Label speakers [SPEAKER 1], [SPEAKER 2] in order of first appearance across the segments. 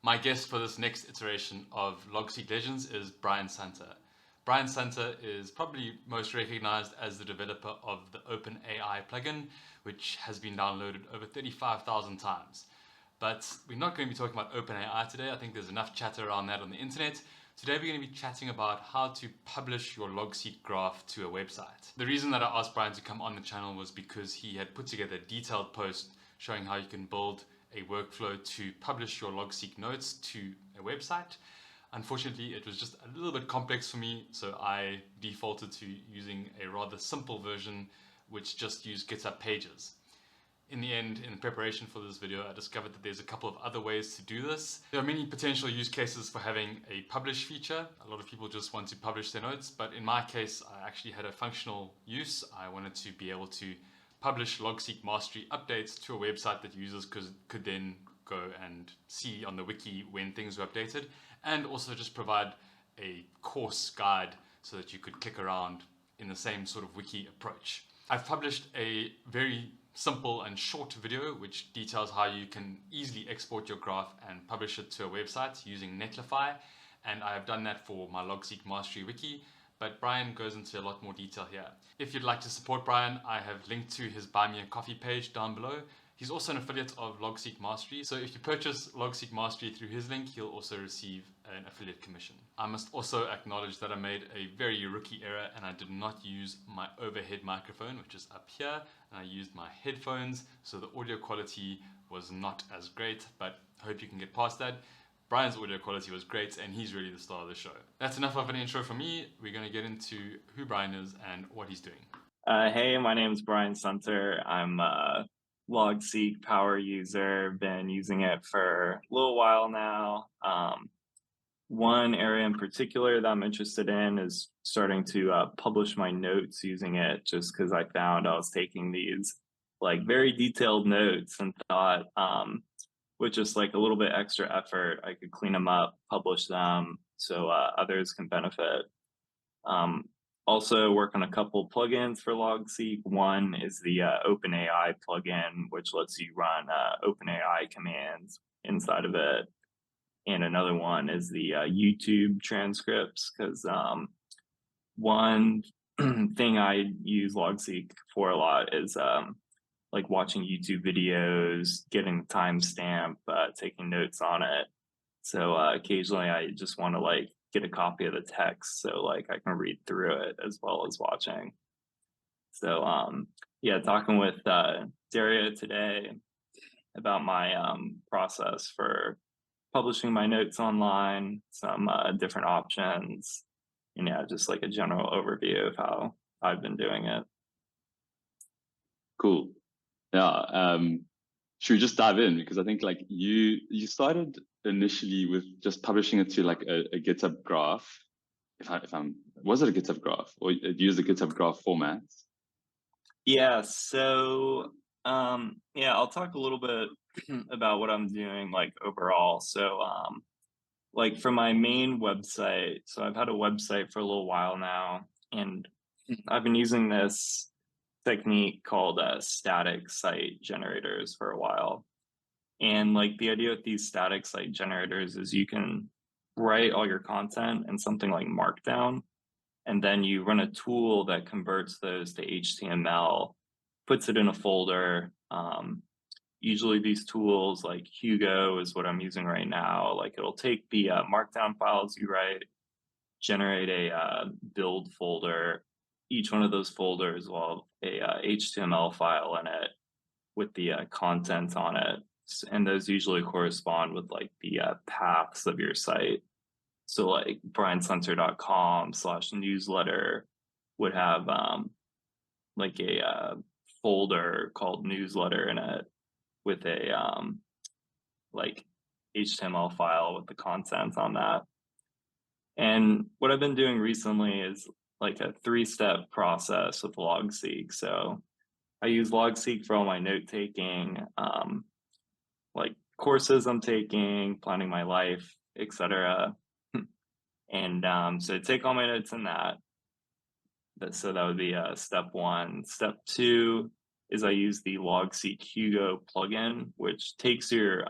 [SPEAKER 1] My guest for this next iteration of Logseq Legends is Brian Sunter. Brian Sunter is probably most recognized as the developer of the OpenAI plugin, which has been downloaded over 35,000 times. But we're not going to be talking about OpenAI today. I think there's enough chatter around that on the internet. Today we're going to be chatting about how to publish your Logseq graph to a website. The reason that I asked Brian to come on the channel was because he had put together a detailed post showing how you can build a workflow to publish your Logseq notes to a website. Unfortunately, it was just a little bit complex for me, so I defaulted to using a rather simple version which just used GitHub pages. In the end, in preparation for this video, I discovered that there's a couple of other ways to do this. There are many potential use cases for having a publish feature. A lot of people just want to publish their notes, but in my case, I actually had a functional use. I wanted to be able to publish Logseq mastery updates to a website that users could then go and see on the wiki when things were updated, and also just provide a course guide so that you could click around in the same sort of wiki approach. I've published a very simple and short video which details how you can easily export your graph and publish it to a website using Netlify, and I have done that for my Logseq mastery wiki, but Brian goes into a lot more detail here. If you'd like to support Brian, I have linked to his Buy Me a Coffee page down below. He's also an affiliate of Logseq Mastery, so if you purchase Logseq Mastery through his link, he'll also receive an affiliate commission. I must also acknowledge that I made a very rookie error and I did not use my overhead microphone, which is up here, and I used my headphones, so the audio quality was not as great, but I hope you can get past that. Brian's audio quality was great, and he's really the star of the show. That's enough of an intro from me. We're going to get into who Brian is and what he's doing.
[SPEAKER 2] Hey, my name's Brian Sunter. I'm a Logseq power user, been using it for a little while now. One area in particular that I'm interested in is starting to publish my notes using it, just because I found I was taking these like very detailed notes and thought with just like a little bit extra effort, I could clean them up, publish them so others can benefit. Also work on a couple plugins for Logseq. One is the OpenAI plugin, which lets you run OpenAI commands inside of it. And another one is the YouTube transcripts, because one thing I use Logseq for a lot is like watching YouTube videos, getting the timestamp, taking notes on it. So occasionally I just want to like get a copy of the text so like I can read through it as well as watching. So yeah, talking with Daria today about my process for publishing my notes online, some different options, and yeah, just like a general overview of how I've been doing it.
[SPEAKER 3] Cool. Yeah. Should we just dive in? Because I think like you started initially with just publishing it to like a GitHub graph. Was it a GitHub graph or it used the GitHub graph format?
[SPEAKER 2] Yeah. So yeah, I'll talk a little bit about what I'm doing like overall. So like for my main website, so I've had a website for a little while now, and I've been using this technique called static site generators for a while. And like the idea with these static site generators is you can write all your content in something like Markdown, and then you run a tool that converts those to HTML, puts it in a folder. Usually these tools like Hugo is what I'm using right now. Like it'll take the Markdown files you write, generate a build folder. Each one of those folders will have a HTML file in it with the content on it. And those usually correspond with like the paths of your site. So like briansunter.com/newsletter would have like a folder called newsletter in it with a like HTML file with the content on that. And what I've been doing recently is like a 3-step process with Logseq. So I use Logseq for all my note taking, like courses I'm taking, planning my life, etc. And so I take all my notes in that. So that would be step 1. Step 2 is I use the Logseq Hugo plugin, which takes your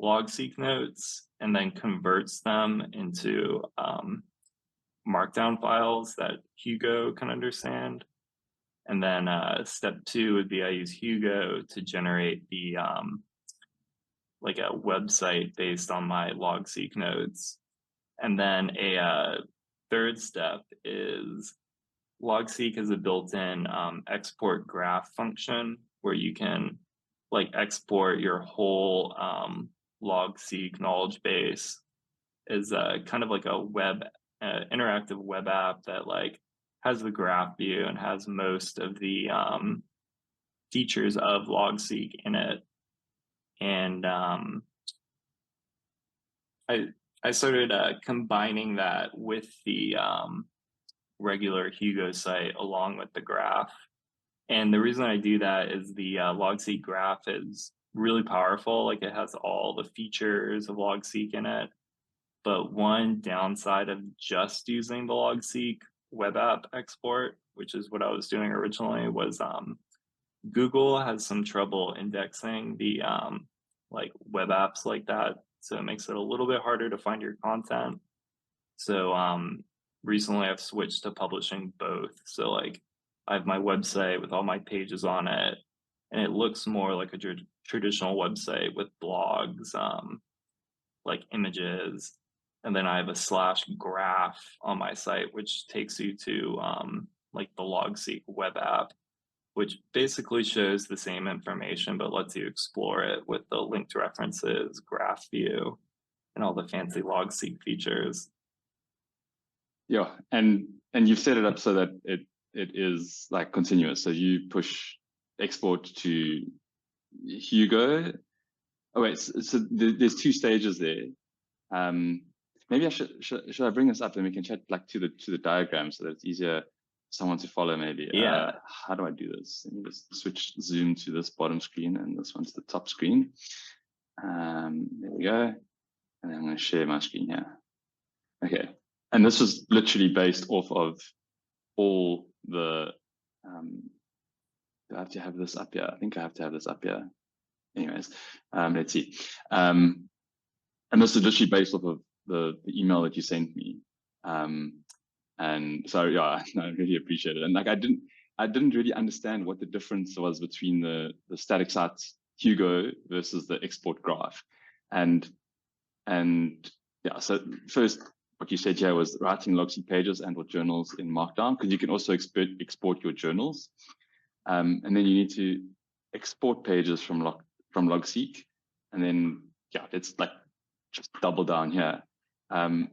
[SPEAKER 2] Logseq notes and then converts them into markdown files that Hugo can understand. And then step 2 would be I use Hugo to generate the like a website based on my Logseq nodes. And then a third step is Logseq is a built-in export graph function where you can like export your whole Logseq knowledge base as kind of like a interactive web app that like has the graph view and has most of the features of Logseq in it. And I started combining that with the regular Hugo site along with the graph. And the reason I do that is the Logseq graph is really powerful. Like it has all the features of Logseq in it. But one downside of just using the Logseq web app export, which is what I was doing originally, was Google has some trouble indexing the like web apps like that. So it makes it a little bit harder to find your content. So recently I've switched to publishing both. So like I have my website with all my pages on it, and it looks more like a traditional website with blogs, like images. And then I have a /graph on my site, which takes you to like the Logseq web app, which basically shows the same information, but lets you explore it with the linked references, graph view, and all the fancy Logseq features.
[SPEAKER 3] Yeah, and you've set it up so that it is like continuous. So you push export to Hugo. Oh wait, so there's 2 stages there. Maybe I should I bring this up and we can chat like to the diagram so that it's easier for someone to follow maybe.
[SPEAKER 2] Yeah.
[SPEAKER 3] How do I do this? Let me just switch zoom to this bottom screen and this one's the top screen. There we go. And then I'm going to share my screen here. Okay. And this was literally based off of all the, do I have to have this up here? I think I have to have this up here. Anyways, let's see. And this is literally based off of the email that you sent me. And so, yeah, I really appreciate it. And like, I didn't really understand what the difference was between the static site Hugo versus the export graph. And yeah, so first, what you said here was writing Logseq pages and or journals in Markdown, because you can also export your journals. And then you need to export pages from Logseq. And then, yeah, it's like just double down here. The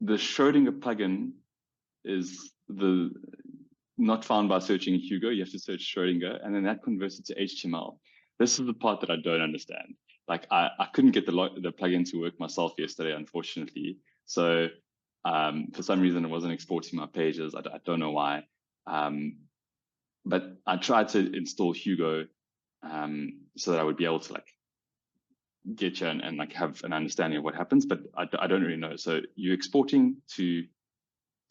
[SPEAKER 3] Schrodinger plugin is not found by searching Hugo. You have to search Schrodinger, and then that converts it to HTML. This is the part that I don't understand. Like I couldn't get the plugin to work myself yesterday, unfortunately. So for some reason, it wasn't exporting my pages. I don't know why. But I tried to install Hugo so that I would be able to like get you and like have an understanding of what happens. But I don't really know. So you're exporting to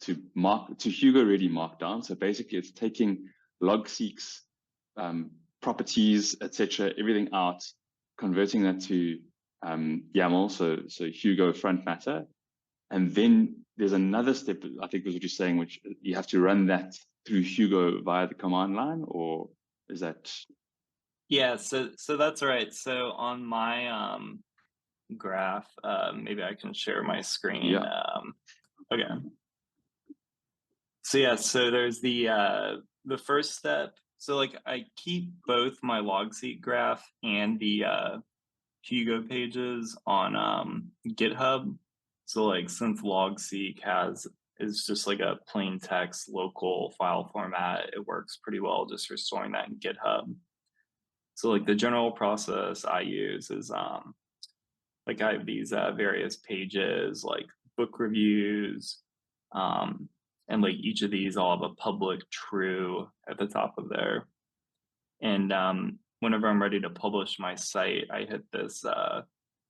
[SPEAKER 3] Hugo Ready Markdown. So basically, it's taking Logseq's properties, etc., everything out, converting that to YAML, so Hugo front matter. And then there's another step, I think is what you're saying, which you have to run that through Hugo via the command line, or is that?
[SPEAKER 2] Yeah, so that's right. So on my graph, maybe I can share my screen.
[SPEAKER 3] Yeah.
[SPEAKER 2] Okay. So yeah, so there's the first step. So like I keep both my Logseq graph and the Hugo pages on GitHub. So like since Logseq is just like a plain text local file format, it works pretty well just for storing that in GitHub. So like the general process I use is like I have these various pages like book reviews, and like each of these all have a public true at the top of there. And whenever I'm ready to publish my site, I hit this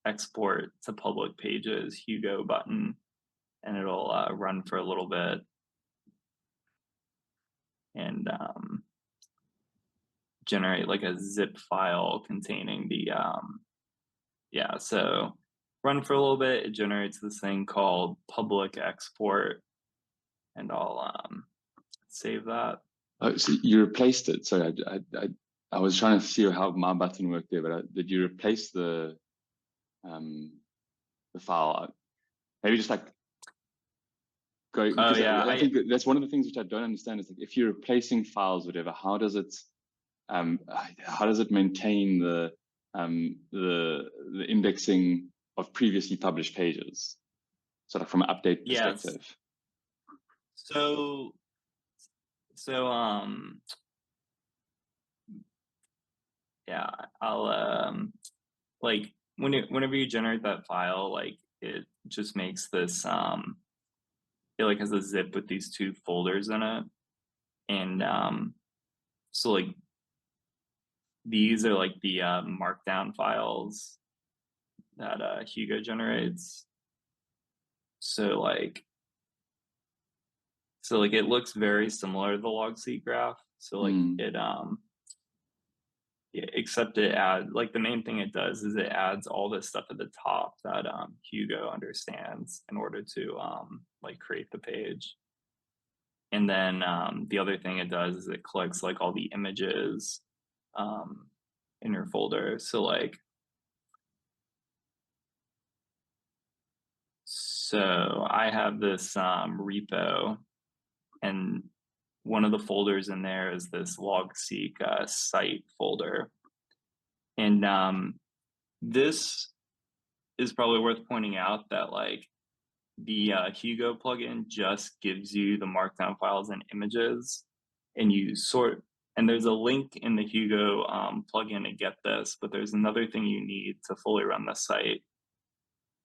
[SPEAKER 2] export to public pages Hugo button, and it'll run for a little bit. And generate like a zip file containing the yeah, so run for a little bit, it generates this thing called public export, and I'll save that.
[SPEAKER 3] Oh, so you replaced it. Sorry, I was trying to see how my button worked there, but did you replace the file? Maybe just like go,
[SPEAKER 2] Oh
[SPEAKER 3] because
[SPEAKER 2] yeah,
[SPEAKER 3] I think that's one of the things which I don't understand is like if you're replacing files, whatever, how does it maintain the indexing of previously published pages? Sort of from an update perspective.
[SPEAKER 2] yes. So yeah, I'll like whenever you generate that file, like it just makes this it like has a zip with these two folders in it, and so like these are like the markdown files that Hugo generates. So like it looks very similar to the Logseq graph. So like it yeah, except it adds, like the main thing it does is it adds all this stuff at the top that Hugo understands in order to like create the page. And then the other thing it does is it collects like all the images in your folder. So like, so I have this repo, and one of the folders in there is this Logseq site folder. And this is probably worth pointing out that like the Hugo plugin just gives you the markdown files and images, and you sort, and there's a link in the Hugo plugin to get this, but there's another thing you need to fully run the site.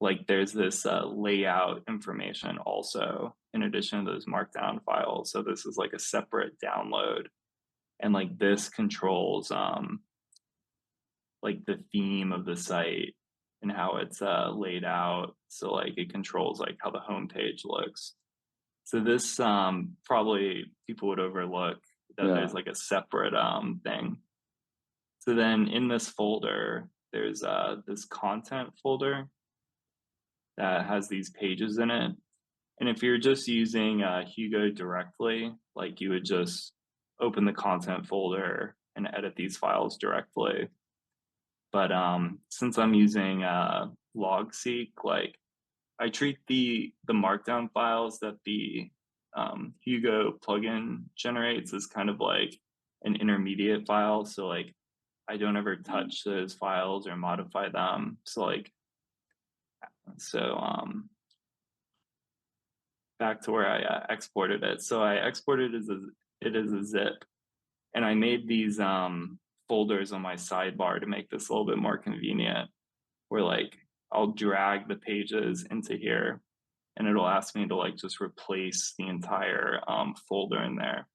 [SPEAKER 2] Like there's this layout information also in addition to those markdown files. So this is like a separate download, and like this controls like the theme of the site and how it's laid out. So like it controls like how the homepage looks. So this probably people would overlook that there's like a separate thing. So then in this folder, there's this content folder that has these pages in it. And if you're just using Hugo directly, like you would just open the content folder and edit these files directly. But since I'm using Logseq, like I treat the markdown files that the Hugo plugin generates as kind of like an intermediate file. So like I don't ever touch those files or modify them. So like, back to where I exported it. So I exported it as a zip, and I made these folders on my sidebar to make this a little bit more convenient, where like I'll drag the pages into here, and it'll ask me to like just replace the entire folder in there.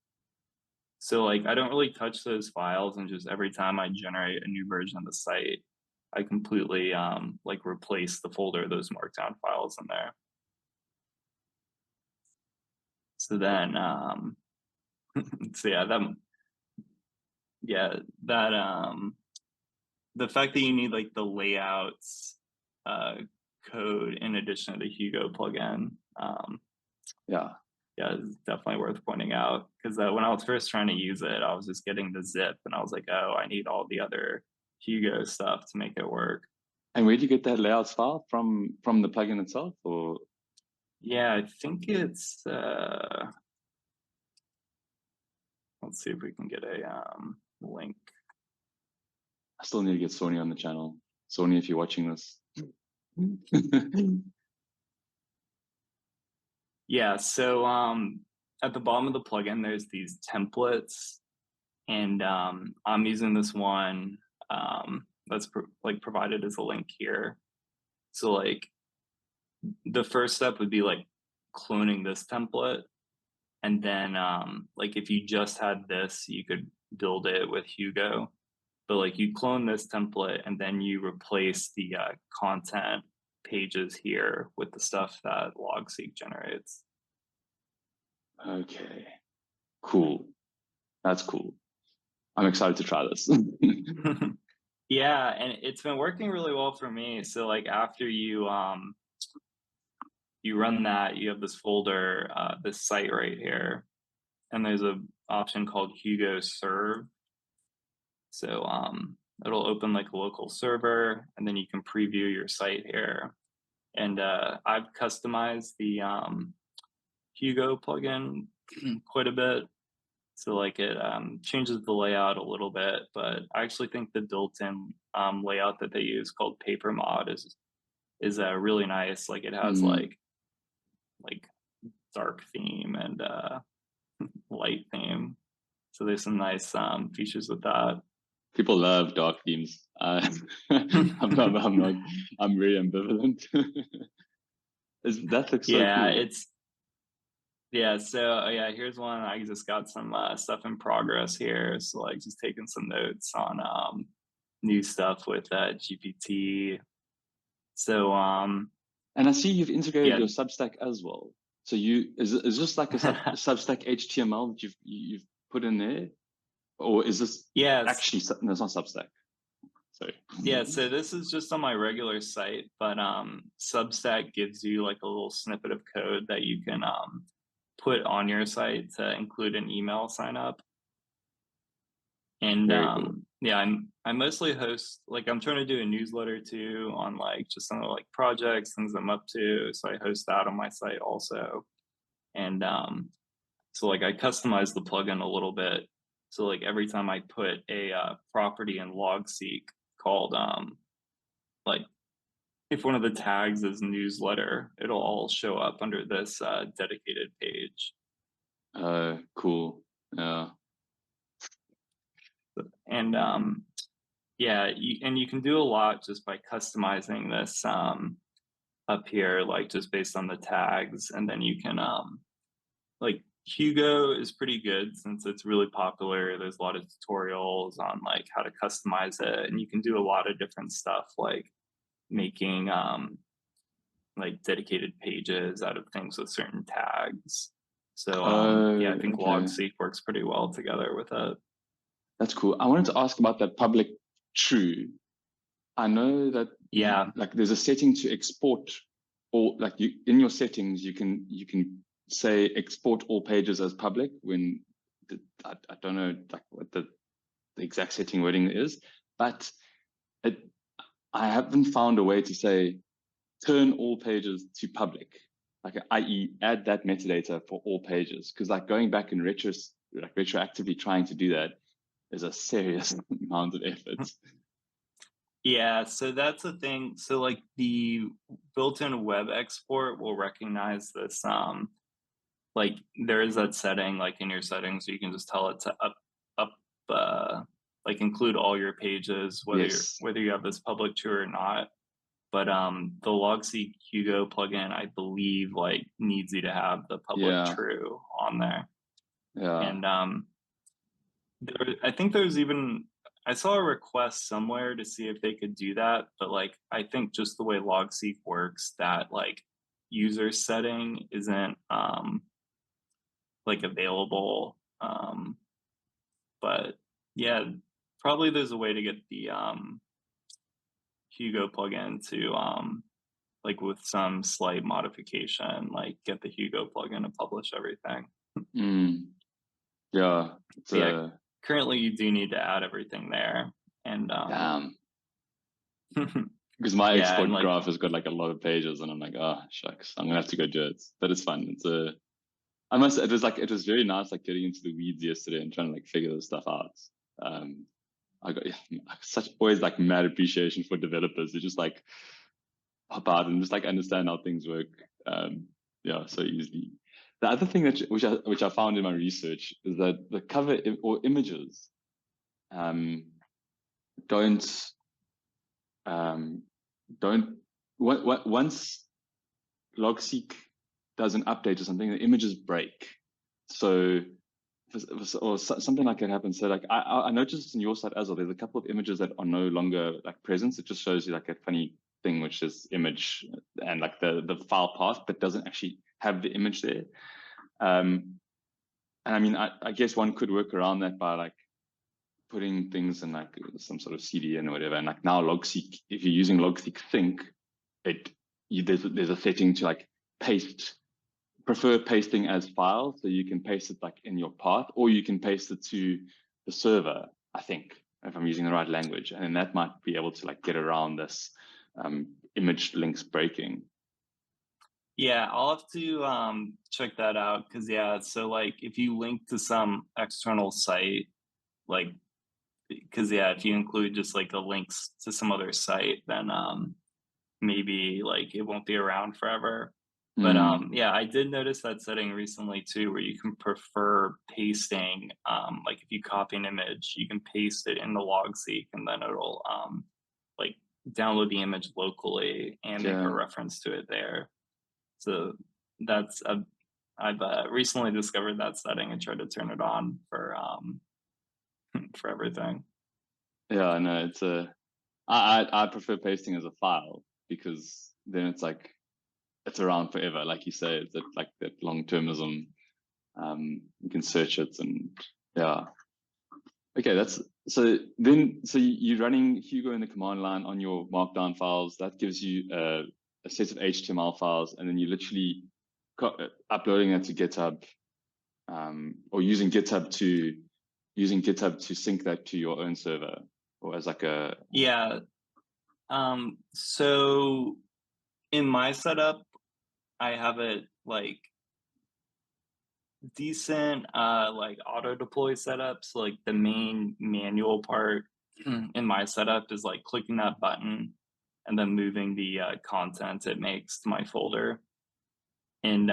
[SPEAKER 2] So like I don't really touch those files, and just every time I generate a new version of the site, I completely like replace the folder of those markdown files in there. So then so the fact that you need like the layouts code in addition to the Hugo plugin, yeah, is definitely worth pointing out, because when I was first trying to use it, I was just getting the zip, and I was like, oh, I need all the other Hugo stuff to make it work.
[SPEAKER 3] And where did you get that layouts file from the plugin itself, or?
[SPEAKER 2] Yeah, I think it's let's see if we can get a link.
[SPEAKER 3] I still need to get Sony on the channel. Sony, if you're watching this.
[SPEAKER 2] Yeah, so at the bottom of the plugin, there's these templates, and I'm using this one that's provided as a link here. So like the first step would be like cloning this template, and then like if you just had this, you could build it with Hugo, but like you clone this template and then you replace the content pages here with the stuff that Logseq generates.
[SPEAKER 3] Okay, cool. That's cool. I'm excited to try this.
[SPEAKER 2] Yeah, and it's been working really well for me. So like after you run that, you have this folder, this site right here, and there's a option called Hugo Serve. So it'll open like a local server, and then you can preview your site here. And I've customized the Hugo plugin quite a bit. So like it changes the layout a little bit, but I actually think the built-in layout that they use called Paper Mod is really nice. Like it has
[SPEAKER 3] Mm.
[SPEAKER 2] like dark theme and light theme. So there's some nice features with that.
[SPEAKER 3] People love dark themes. I'm not. I'm very ambivalent. That looks so
[SPEAKER 2] Yeah,
[SPEAKER 3] cool.
[SPEAKER 2] it's yeah. So yeah, here's one. I just got some stuff in progress here. So like just taking some notes on new stuff with GPT. So
[SPEAKER 3] And I see you've integrated
[SPEAKER 2] yeah,
[SPEAKER 3] your Substack as well. So is this like a Substack HTML that you've put in there, or is this
[SPEAKER 2] yes.
[SPEAKER 3] actually no? It's not Substack. Sorry.
[SPEAKER 2] Yeah, so this is just on my regular site, but Substack gives you like a little snippet of code that you can put on your site to include an email sign up. And
[SPEAKER 3] Very cool.
[SPEAKER 2] yeah, I mostly host, like I'm trying to do a newsletter too on like just some of like projects, things I'm up to. So I host that on my site also. And so like I customize the plugin a little bit. So like every time I put a property in Logseq called like if one of the tags is newsletter, it'll all show up under this dedicated page.
[SPEAKER 3] Cool. Yeah.
[SPEAKER 2] And yeah, you can do a lot just by customizing this up here, like just based on the tags. And then you can like Hugo is pretty good since it's really popular. There's a lot of tutorials on like how to customize it, and you can do a lot of different stuff like making like dedicated pages out of things with certain tags. So yeah, I think
[SPEAKER 3] Okay.
[SPEAKER 2] Logseq works pretty well together with it.
[SPEAKER 3] That's cool. I wanted to ask about that public true. I know that
[SPEAKER 2] Yeah.
[SPEAKER 3] like there's a setting to export all, like you in your settings you can say export all pages as public when I don't know like what the exact setting wording is, but I haven't found a way to say turn all pages to public, like i.e. add that metadata for all pages, because like going back and retroactively trying to do that is a serious amount of effort.
[SPEAKER 2] Yeah, so that's the thing. So like the built-in web export will recognize this like there is that setting like in your settings you can just tell it to up like include all your pages
[SPEAKER 3] Yes.
[SPEAKER 2] whether you have this public true or not. But the Logseq Hugo plugin I believe like needs you to have the public
[SPEAKER 3] Yeah.
[SPEAKER 2] true on there.
[SPEAKER 3] Yeah.
[SPEAKER 2] And I think there's even I saw a request somewhere to see if they could do that, but like I think just the way Logseq works, that like user setting isn't like available. But yeah, probably there's a way to get the Hugo plugin to like with some slight modification, like get the Hugo plugin to publish everything.
[SPEAKER 3] Yeah. It's
[SPEAKER 2] Yeah, currently you do need to add everything there. And
[SPEAKER 3] damn. Because my
[SPEAKER 2] yeah,
[SPEAKER 3] export
[SPEAKER 2] and like
[SPEAKER 3] graph has got like a lot of pages, and I'm like, oh shucks, I'm gonna have to go do it. But it's fun. It's a it was very nice like getting into the weeds yesterday and trying to like figure this stuff out. I got such always like mad appreciation for developers who just like hop out and just like understand how things work. Yeah, so easily. The other thing that which I found in my research is that the cover or images don't once Logseq does an update or something, the images break. So or something like that happens. So like I noticed in your site as well, there's a couple of images that are no longer like present. It just shows you like a funny thing, which is image and like the file path, but doesn't actually have the image there. And I mean, I guess one could work around that by like putting things in like some sort of CDN or whatever. And like now Logseq, if you're using Logseq Sync, there's a setting to like prefer pasting as files. So you can paste it like in your path, or you can paste it to the server, I think, if I'm using the right language. And that might be able to like get around this image links breaking.
[SPEAKER 2] Yeah, I'll have to check that out, because so like if you link to some external site, like, because if you include just like the links to some other site, then maybe like it won't be around forever. But I did notice that setting recently too, where you can prefer pasting, like if you copy an image, you can paste it in the Logseq, and then it'll like download the image locally and make a reference to it there. So that's I've recently discovered that setting and tried to turn it on for everything.
[SPEAKER 3] Yeah, no, it's I prefer pasting as a file, because then it's like it's around forever, like you say. It's like that long-termism. You can search it, and yeah. Okay, so you're running Hugo in the command line on your markdown files. That gives you a set of HTML files, and then you literally uploading that to GitHub, or using GitHub to sync that to your own server, or as like a
[SPEAKER 2] So in my setup, I have it like decent like auto deploy setup. So like the main manual part in my setup is like clicking that button and then moving the content it makes to my folder. And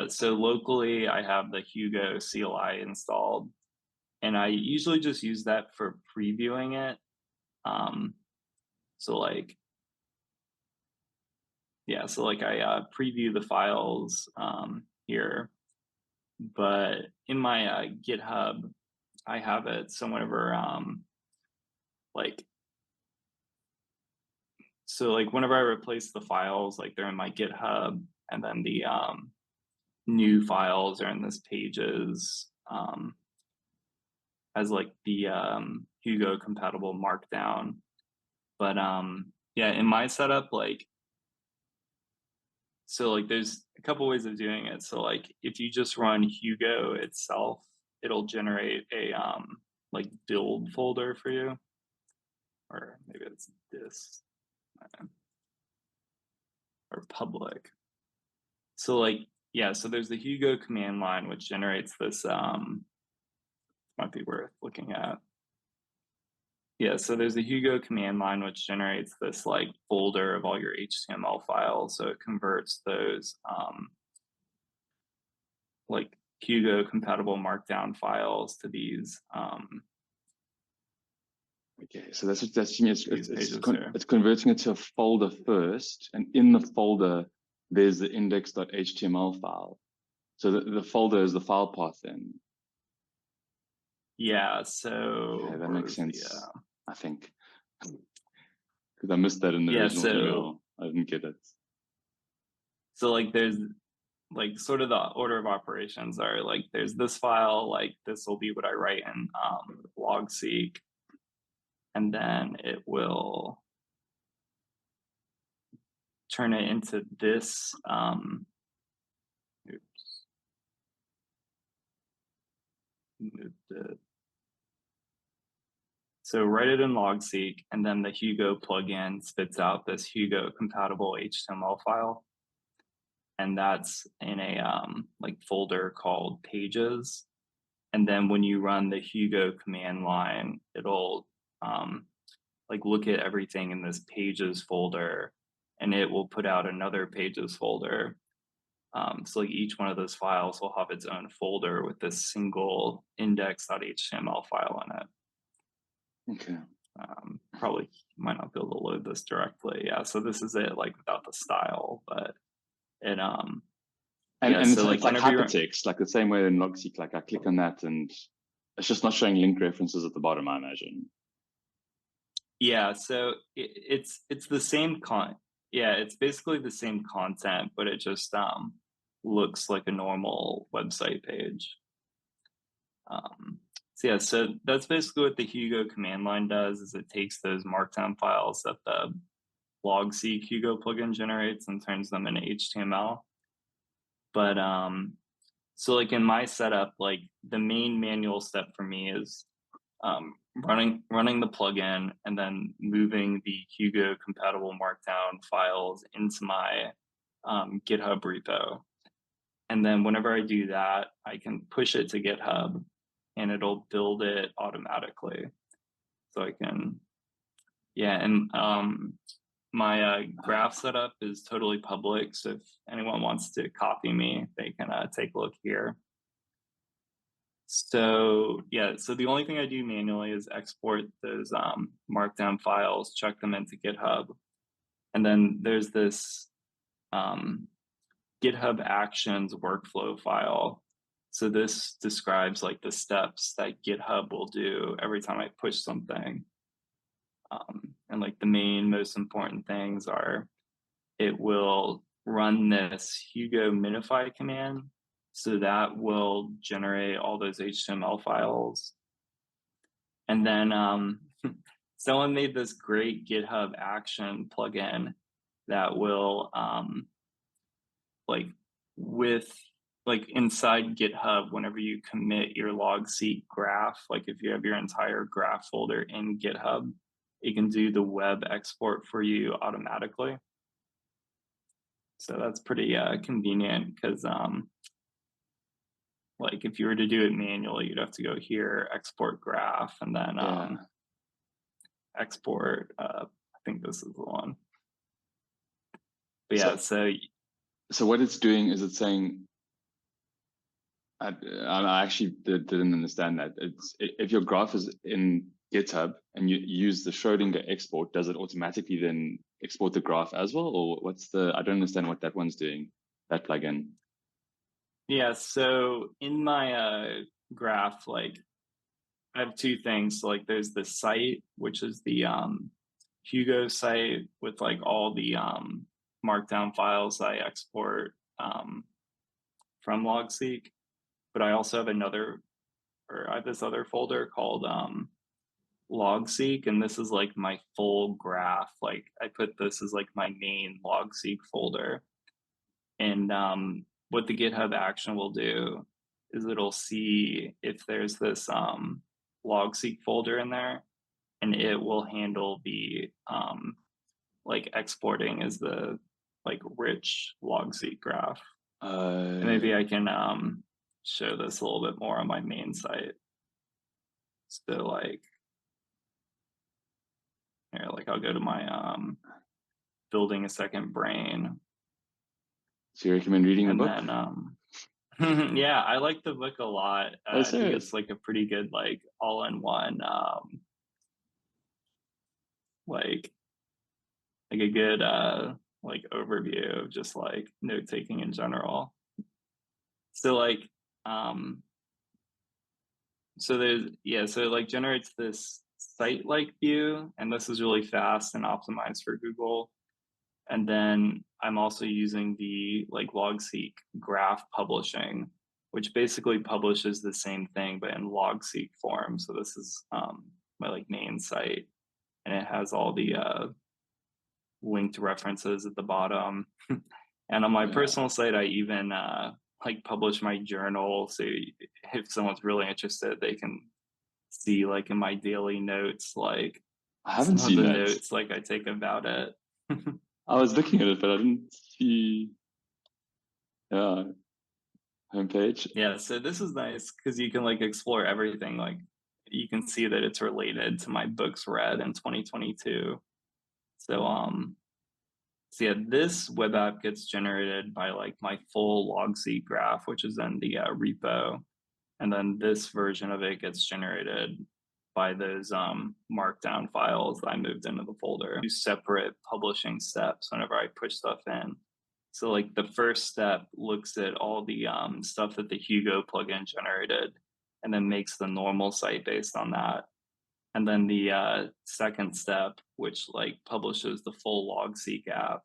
[SPEAKER 2] so locally I have the Hugo CLI installed, and I usually just use that for previewing it. So like I preview the files here, but in my GitHub, I have it. So whenever whenever I replace the files, like they're in my GitHub, and then the new files are in this pages as like the Hugo compatible markdown. But in my setup, there's a couple ways of doing it. So like if you just run Hugo itself, it'll generate a like build folder for you, or maybe it's this or public. So so there's the Hugo command line, which generates this might be worth looking at. Yeah, so there's a Hugo command line which generates this like folder of all your HTML files. So it converts those like Hugo compatible markdown files to these.
[SPEAKER 3] Okay, so it's converting it to a folder first, and in the folder there's the index.html file. So the folder is the file path then.
[SPEAKER 2] Yeah, so
[SPEAKER 3] okay, that makes sense. I think, because I missed that in the original email. I didn't get it.
[SPEAKER 2] So like there's like sort of the order of operations are like there's this file, like this will be what I write in Logseq, and then it will turn it into this So write it in Logseq, and then the Hugo plugin spits out this Hugo compatible HTML file, and that's in a like folder called pages. And then when you run the Hugo command line, it'll like look at everything in this pages folder, and it will put out another pages folder. So like each one of those files will have its own folder with this single index.html file in it.
[SPEAKER 3] Okay.
[SPEAKER 2] Probably might not be able to load this directly. Yeah, so this is it, like without the style, but it
[SPEAKER 3] and it's like hypertext, like the same way in Logseq. Like I click on that, and it's just not showing link references at the bottom, I imagine.
[SPEAKER 2] Yeah, so it's the same it's basically the same content, but it just looks like a normal website page. So that's basically what the Hugo command line does, is it takes those markdown files that the Logseq Hugo plugin generates and turns them into HTML. But so like in my setup, like the main manual step for me is running the plugin and then moving the Hugo compatible markdown files into my GitHub repo. And then whenever I do that, I can push it to GitHub and it'll build it automatically. So I can, yeah, and my graph setup is totally public. So if anyone wants to copy me, they can take a look here. So yeah, so the only thing I do manually is export those markdown files, check them into GitHub. And then there's this GitHub Actions workflow file. So this describes like the steps that GitHub will do every time I push something. And like the main most important things are, it will run this Hugo minify command. So that will generate all those HTML files. And then someone made this great GitHub action plugin that will like inside GitHub, whenever you commit your Logseq graph, like if you have your entire graph folder in GitHub, it can do the web export for you automatically. So that's pretty convenient, because like if you were to do it manually, you'd have to go here, export graph, and then export, I think this is the one. But yeah,
[SPEAKER 3] so what it's doing is it's saying, I actually didn't understand that. It's, if your graph is in GitHub and you use the Schrodinger export, does it automatically then export the graph as well? Or what's the, I don't understand what that one's doing, that plugin.
[SPEAKER 2] Yeah, so in my graph, like I have two things. So, like there's the site, which is the Hugo site with like all the markdown files I export from Logseq. But I also have I have this other folder called Logseq, and this is like my full graph. Like I put this as like my main Logseq folder. And what the GitHub action will do is it'll see if there's this Logseq folder in there, and it will handle the like exporting as the like rich Logseq graph. And maybe I can show this a little bit more on my main site. So like here, like I'll go to my building a second brain.
[SPEAKER 3] So you recommend reading the book?
[SPEAKER 2] Then, yeah, I like the book a lot. I think it's like a pretty good like all-in-one like a good like overview of just like note-taking in general. So like so it like generates this site-like view, and this is really fast and optimized for Google. And then I'm also using the like Logseq graph publishing, which basically publishes the same thing but in Logseq form. So this is my like main site, and it has all the linked references at the bottom. And on my personal site, I even like publish my journal. So if someone's really interested, they can see like in my daily notes, like
[SPEAKER 3] I haven't seen that.
[SPEAKER 2] notes like I take about it.
[SPEAKER 3] I was looking at it, but I didn't see. Yeah, homepage.
[SPEAKER 2] Yeah, so this is nice because you can like explore everything. Like you can see that it's related to my books read in 2022. So yeah, this web app gets generated by like my full Logseq graph, which is in the repo. And then this version of it gets generated by those markdown files that I moved into the folder. Two separate publishing steps whenever I push stuff in. So like the first step looks at all the stuff that the Hugo plugin generated and then makes the normal site based on that. And then the second step, which like publishes the full Logseq app,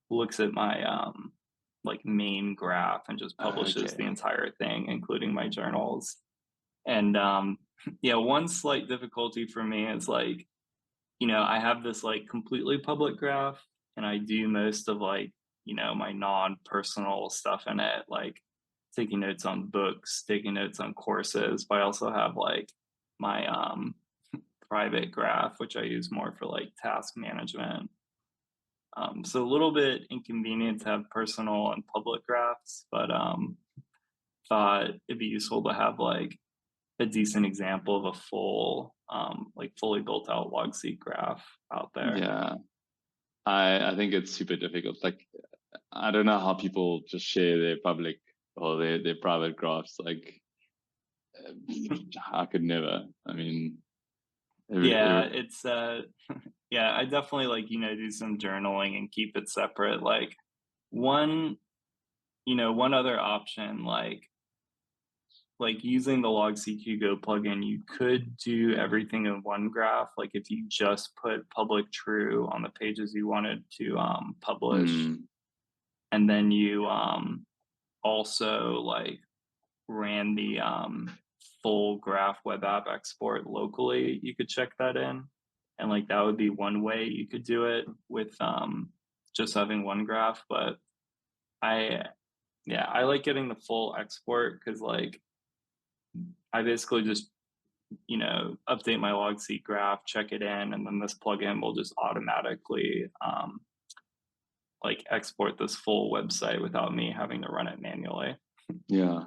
[SPEAKER 2] looks at my like main graph and just publishes the entire thing, including my journals. And yeah, one slight difficulty for me is like, I have this like completely public graph, and I do most of like, my non-personal stuff in it, like taking notes on books, taking notes on courses, but I also have like my private graph, which I use more for like task management. So a little bit inconvenient to have personal and public graphs, but thought it'd be useful to have like a decent example of a full, like fully built out Logseq graph out there.
[SPEAKER 3] Yeah, I think it's super difficult. Like, I don't know how people just share their public or their private graphs. Like, I could never. I mean,
[SPEAKER 2] Yeah, it's yeah, I definitely like, do some journaling and keep it separate. Like one, one other option, like using the Logseq Hugo plugin, you could do everything in one graph. Like if you just put public true on the pages you wanted to publish, and then you also like ran the full graph web app export locally, you could check that in. And like that would be one way you could do it with just having one graph. But I like getting the full export because like I basically just update my Logseq graph, check it in, and then this plugin will just automatically like export this full website without me having to run it manually.
[SPEAKER 3] Yeah.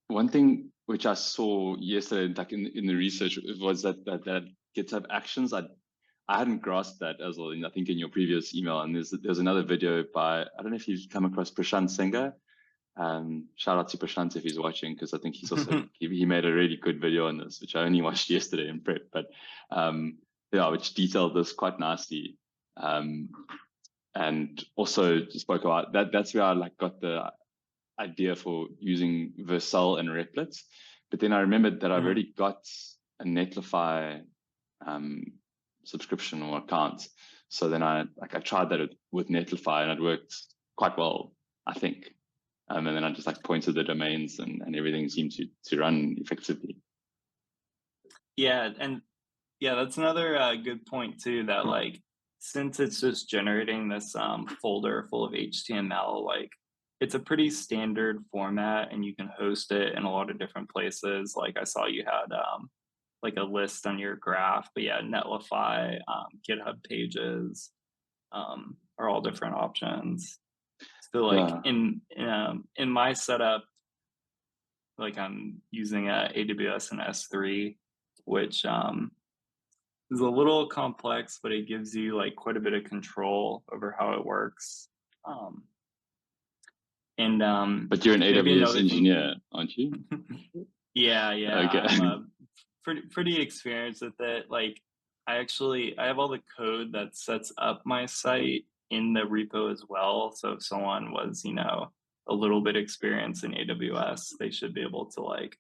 [SPEAKER 3] One thing which I saw yesterday, like in the research, was that GitHub Actions. I hadn't grasped that as well. I think in your previous email, and there's another video by, I don't know if you've come across Prashant Singh. Shout out to Prashant if he's watching, because I think he's also he made a really good video on this, which I only watched yesterday in prep, but yeah, which detailed this quite nicely. And also spoke about that. That's where I like got the idea for using Vercel and Replit. But then I remembered that I've already got a Netlify subscription or account. So then I tried that with Netlify, and it worked quite well, I think. And then I just like pointed the domains, and everything seemed to run effectively.
[SPEAKER 2] Yeah, and yeah, that's another good point too, that like since it's just generating this folder full of HTML, like it's a pretty standard format, and you can host it in a lot of different places. Like I saw you had like a list on your graph, but yeah, Netlify, GitHub pages are all different options. So like in my setup, like I'm using AWS and S3, which is a little complex, but it gives you like quite a bit of control over how it works.
[SPEAKER 3] But you're an AWS engineer, aren't you?
[SPEAKER 2] Yeah.
[SPEAKER 3] Okay.
[SPEAKER 2] I'm pretty experienced with it. Like I have all the code that sets up my site in the repo as well. So if someone was, a little bit experienced in AWS, they should be able to like,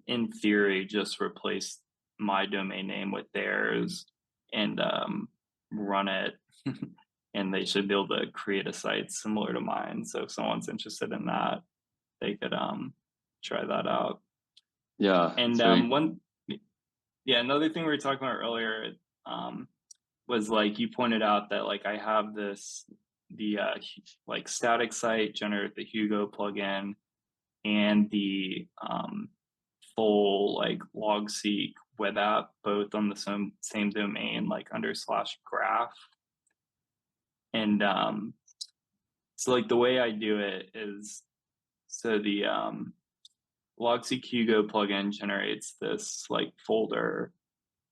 [SPEAKER 2] in theory, just replace my domain name with theirs and run it. And they should be able to create a site similar to mine. So if someone's interested in that, they could try that out.
[SPEAKER 3] Yeah.
[SPEAKER 2] And another thing we were talking about earlier was like you pointed out that like I have the like static site generate the Hugo plugin and the full like Logseq web app both on the same domain, like /graph. And so like the way I do it is, so the Logseq Hugo plugin generates this like folder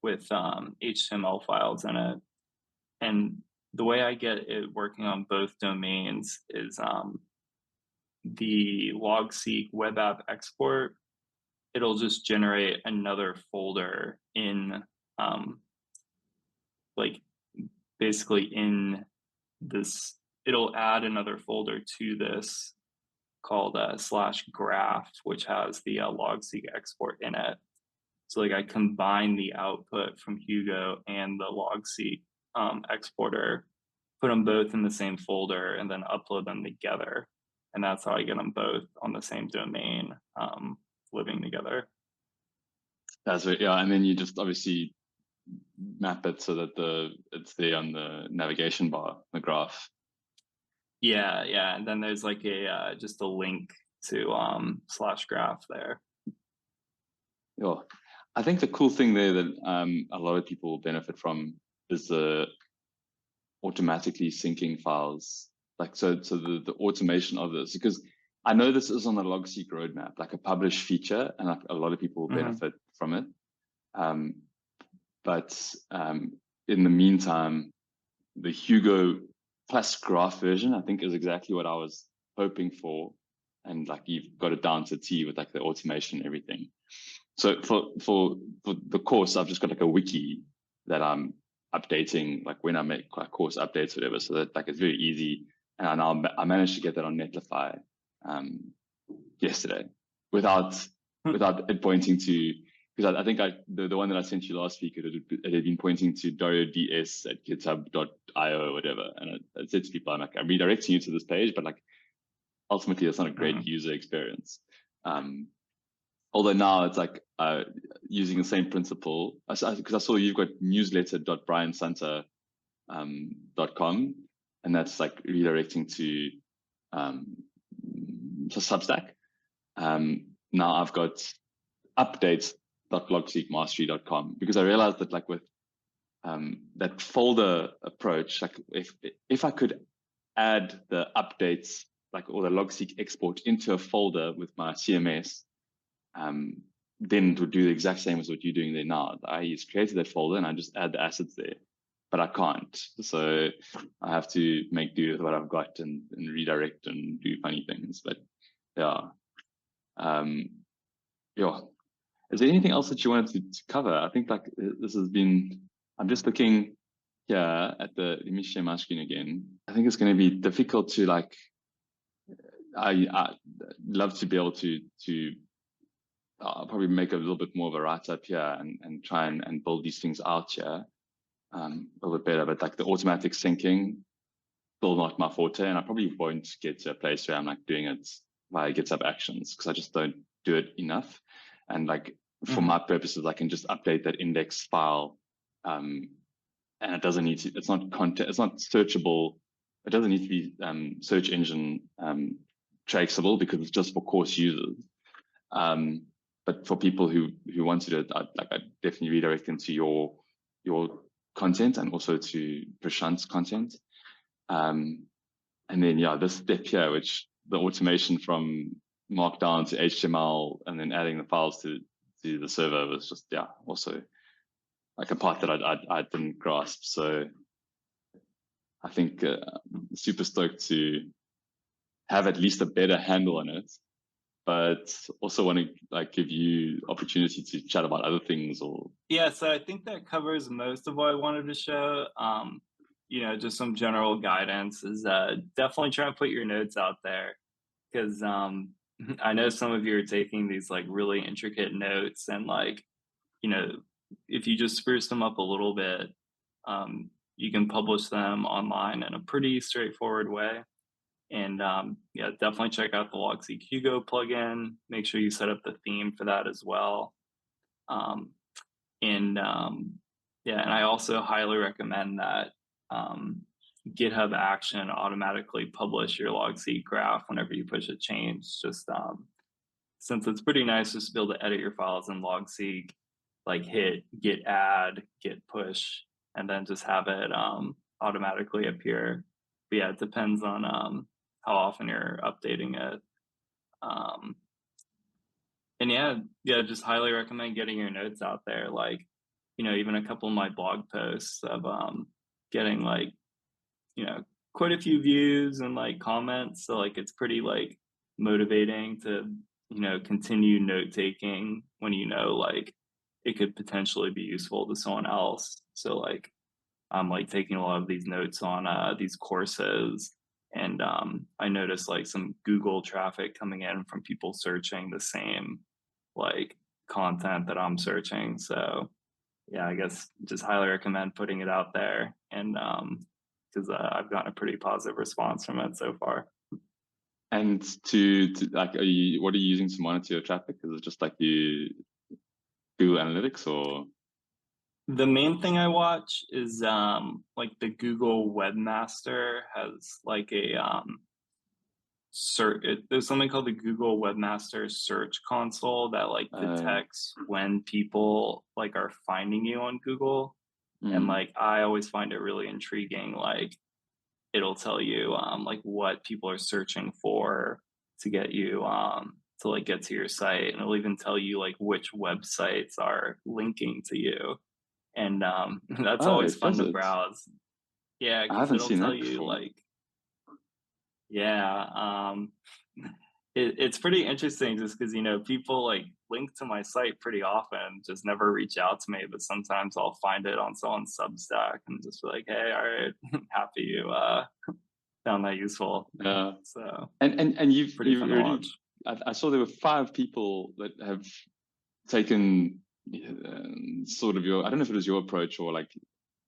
[SPEAKER 2] with HTML files in it. And the way I get it working on both domains is the Logseq web app export, it'll just generate another folder in like basically in this, it'll add another folder to this called /graph, which has the Logseq export in it. So like I combine the output from Hugo and the Logseq exporter, put them both in the same folder, and then upload them together. And that's how I get them both on the same domain living together.
[SPEAKER 3] That's right. Yeah, and then you just obviously map it so that it's there on the navigation bar, the graph.
[SPEAKER 2] Yeah, and then there's like a just a link to /graph there.
[SPEAKER 3] Yeah, I think the cool thing there that a lot of people benefit from is the automatically syncing files. Like so the automation of this, because I know this is on the Logseq roadmap, like a published feature, and like a lot of people benefit from it. But in the meantime, the Hugo plus graph version, I think, is exactly what I was hoping for. And like you've got it down to T with like the automation and everything. So for the course, I've just got like a wiki that I'm updating, like when I make like course updates, whatever. So that like it's very easy. And I managed to get that on Netlify yesterday without it pointing to, because I think the one that I sent you last week, it had been pointing to DarioDS at github.io or whatever. And I said to people, I'm redirecting you to this page, but like ultimately it's not a great user experience. Although now it's like using the same principle, because I saw you've got newsletter.briansunter.com, and that's like redirecting to Substack. Now I've got updates.logseqmastery.com, because I realized that like with that folder approach, like if I could add the updates, like or the Logseq export into a folder with my CMS, then it would do the exact same as what you're doing there now. I just created that folder and I just add the assets there, but I can't. So I have to make do with what I've got and redirect and do funny things. But yeah. Yeah. Is there anything else that you wanted to cover? I think like this has been, I'm just looking here at let me share my screen again. I think it's going to be difficult to like, I love to be able to probably make a little bit more of a write-up here and try and build these things out here a little bit better. But like the automatic syncing, still not my forte, and I probably won't get to a place where I'm like doing it via GitHub Actions, because I just don't do it enough. And like for my purposes, I can just update that index file, and it doesn't need to. It's not content. It's not searchable. It doesn't need to be search engine traceable, because it's just for course users. But for people who want to do it, I definitely redirect them to your content and also to Prashant's content. And then yeah, this step here, which the automation from markdown to HTML and then adding the files to the server was just also like a part that I didn't grasp. So I think super stoked to have at least a better handle on it, but also want to like give you opportunity to chat about other things. Or
[SPEAKER 2] so I think that covers most of what I wanted to show. Just some general guidance is definitely try and put your notes out there, because I know some of you are taking these like really intricate notes, and like if you just spruce them up a little bit, you can publish them online in a pretty straightforward way. And definitely check out the Logseq Hugo plugin. Make sure you set up the theme for that as well. And I also highly recommend that GitHub Action automatically publish your Logseq graph whenever you push a change. Just since it's pretty nice just to be able to edit your files in Logseq, like hit git add, git push, and then just have it automatically appear. But yeah, it depends on how often you're updating it. And just highly recommend getting your notes out there. Like, even a couple of my blog posts of getting like, quite a few views and like comments. So like, it's pretty like motivating to, continue note taking when like it could potentially be useful to someone else. So like, I'm like taking a lot of these notes on these courses, and I noticed like some Google traffic coming in from people searching the same like content that I'm searching. So yeah, I guess just highly recommend putting it out there, and because I've gotten a pretty positive response from it so far.
[SPEAKER 3] And to like, what are you using to monitor your traffic? Is it just like Google Analytics or?
[SPEAKER 2] The main thing I watch is like the Google Webmaster has like a there's something called the Google Webmaster Search Console that like detects when people like are finding you on Google. And like I always find it really intriguing. Like it'll tell you like what people are searching for to get you to like get to your site, and it'll even tell you like which websites are linking to you. And that's
[SPEAKER 3] Oh,
[SPEAKER 2] always
[SPEAKER 3] it
[SPEAKER 2] fun
[SPEAKER 3] does
[SPEAKER 2] to
[SPEAKER 3] it.
[SPEAKER 2] browse. Yeah,
[SPEAKER 3] I
[SPEAKER 2] because
[SPEAKER 3] haven't
[SPEAKER 2] it'll
[SPEAKER 3] seen
[SPEAKER 2] tell
[SPEAKER 3] that
[SPEAKER 2] you
[SPEAKER 3] before.
[SPEAKER 2] like, yeah, it's pretty interesting just because, you know, people like link to my site pretty often, just never reach out to me. But sometimes I'll find it on someone's Substack and just be like, hey, all right, happy you found that useful.
[SPEAKER 3] Yeah.
[SPEAKER 2] So,
[SPEAKER 3] And you've
[SPEAKER 2] pretty fun to
[SPEAKER 3] already,
[SPEAKER 2] watch.
[SPEAKER 3] I saw there were 5 people that have taken sort of your, I don't know if it was your approach or like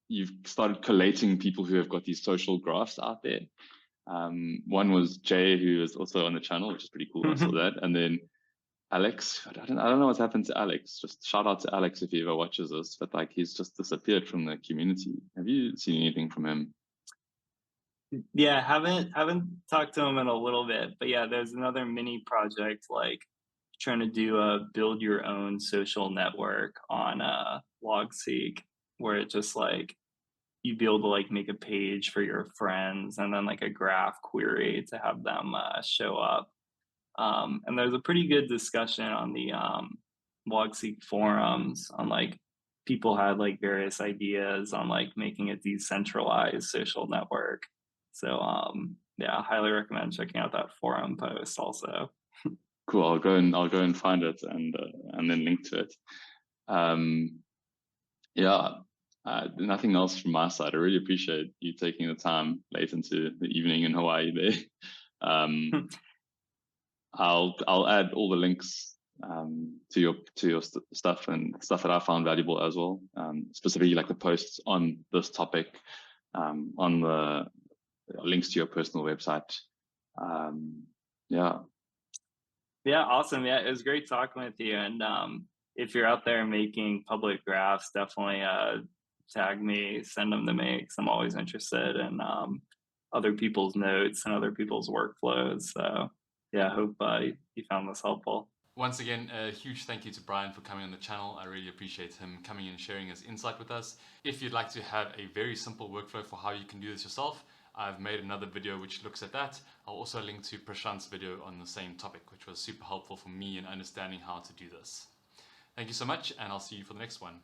[SPEAKER 3] you've started collating people who have got these social graphs out there. One was Jay, who is also on the channel, which is pretty cool. I saw that. And then Alex, I don't know what's happened to Alex. Just shout out to Alex if he ever watches this, but like he's just disappeared from the community. Have you seen anything from him?
[SPEAKER 2] Yeah, haven't talked to him in a little bit, but yeah, there's another mini project like trying to do a build your own social network on Logseq, where it just like you'd be able to like make a page for your friends and then like a graph query to have them show up. And there's a pretty good discussion on the Logseq forums on like people had like various ideas on like making a decentralized social network. So yeah, I highly recommend checking out that forum post also.
[SPEAKER 3] Cool. I'll go and find it and then link to it. Yeah. Nothing else from my side. I really appreciate you taking the time late into the evening in Hawaii there. I'll add all the links to your stuff and stuff that I found valuable as well. Specifically like the posts on this topic, on the links to your personal website. Yeah.
[SPEAKER 2] Yeah, awesome. Yeah, it was great talking with you. And if you're out there making public graphs, definitely tag me, send them to me, because I'm always interested in other people's notes and other people's workflows. So yeah, I hope you found this helpful.
[SPEAKER 1] Once again, a huge thank you to Brian for coming on the channel. I really appreciate him coming and sharing his insight with us. If you'd like to have a very simple workflow for how you can do this yourself, I've made another video which looks at that. I'll also link to Prashant's video on the same topic, which was super helpful for me in understanding how to do this. Thank you so much, and I'll see you for the next one.